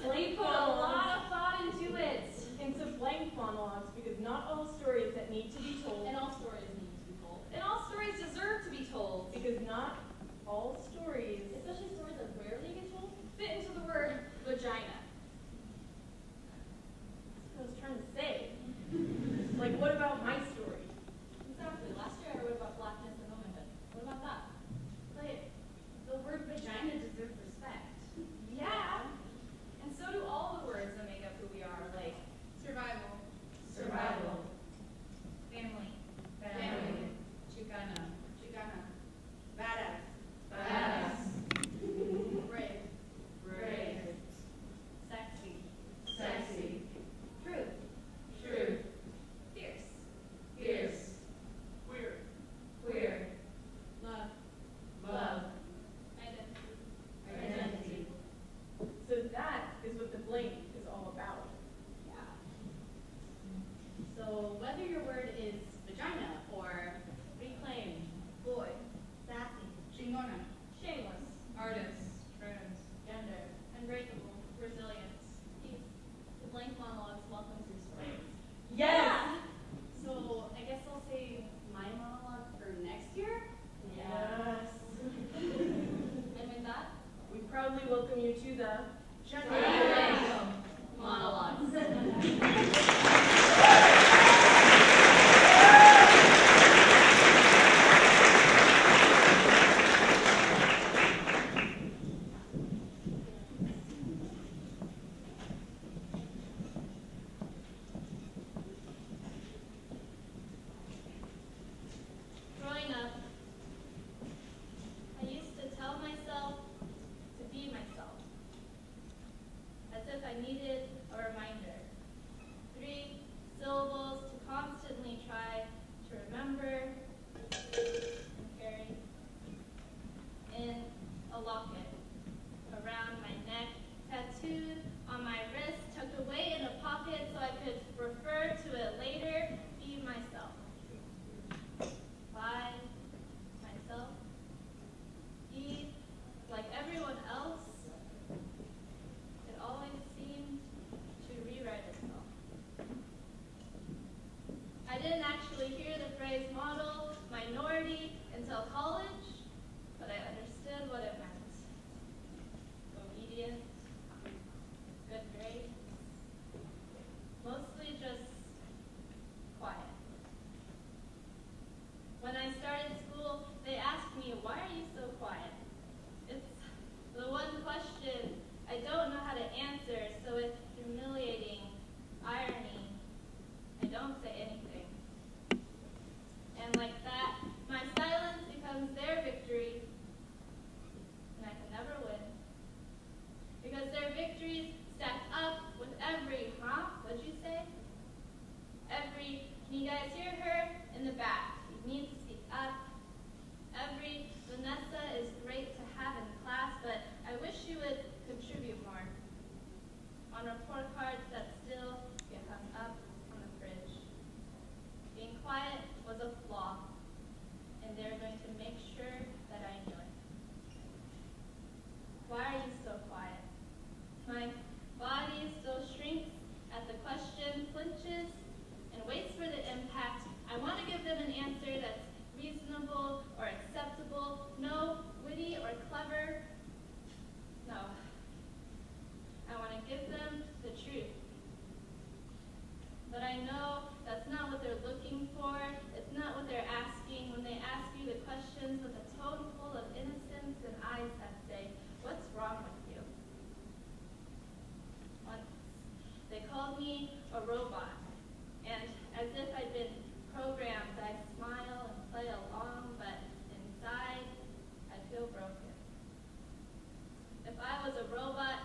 We put a lot of thought into it. Into blank monologues, because not all stories that need to be told. And all stories need to be told. And all stories deserve to be told, because not all stories, especially stories that rarely get told, fit into the word vagina. That's what I was trying to say. Like, what about my story? Exactly. Last year I wrote about blackness and womanhood. What about that? But the word vagina deserves respect. Yeah. And so do all the words that make up who we are, like Survival. survival, Family. family, Chicana. Chicana, Badass. badass, Brave. brave, Sexy. sexy, Truth. true, Fierce. fierce, Queer. queer, Love. love, Identity. identity. So that is what the blank is all about. Yeah. So whether your word is vagina or reclaim, boy, sassy, Chingona. shameless, Artist. Transgender. unbreakable, resilient, peace, the blank monologues welcomes your stories. Yes! So I guess I'll say my monologue for next year. Yes. And with that, We proudly welcome you to the Vagina Monologues. Growing up, I used to tell myself to be myself, as if I needed a reminder. 3 syllables to constantly try to remember and carry. In a locket, around my neck, tattooed on my wrist, tucked away in a pocket so I could refer to it later, be myself. By myself, be like everyone else. It always seemed to rewrite itself. I didn't actually hear the phrase model, minority until college, but I understood what it meant. Obedient, good grades, mostly just quiet. When I started school, they asked me, why are you so quiet? It's the one question I don't know how to answer, so with humiliating irony, I don't say anything. And like that, my silence becomes their victory, and I can never win. Because their victories stack up with every, what'd you say? Every, can you guys hear her? In the back. You need to speak up. Every Vanessa is great to have in class, but I wish you would contribute more. On report cards that still get hung up on the fridge. Being quiet was a flaw, and they're going to make sure that I knew it. Why are you so quiet? My body still shrinks at the question, flinches, and waits for the impact. I want to give them an answer that's reasonable or acceptable, no witty or clever. No. I want to give them the truth. But I know that's not what they're looking for. It's not what they're asking when they ask you the questions with a tone full of innocence and eyes that say, what's wrong with you? Once, they called me a robot. And as if I'd been programmed, I'd smile and play along, but inside, I'd feel broken. If I was a robot,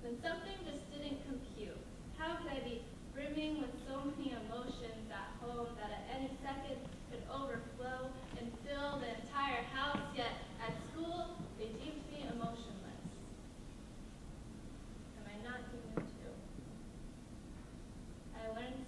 then something just didn't compute. How could I be brimming with so many emotions at home that at any second could overflow and fill the entire house, yet at school, they deemed me emotionless? Am I not human too? I learned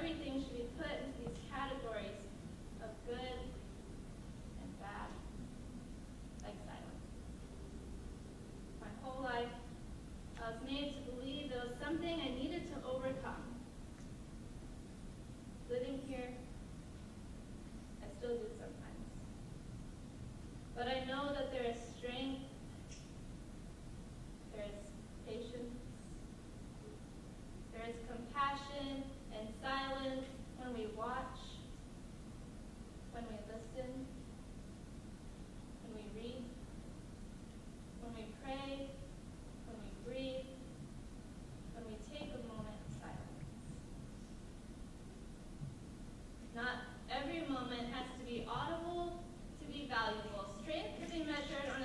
everything should be put into these categories of good and bad, like silence. My whole life, I was made to believe there was something I needed to overcome. Living here, I still do sometimes. But I know that there is strength, there is patience, there is compassion and silence when we watch, when we listen, when we read, when we pray, when we breathe, when we take a moment of silence. Not every moment has to be audible to be valuable. Strength can be measured on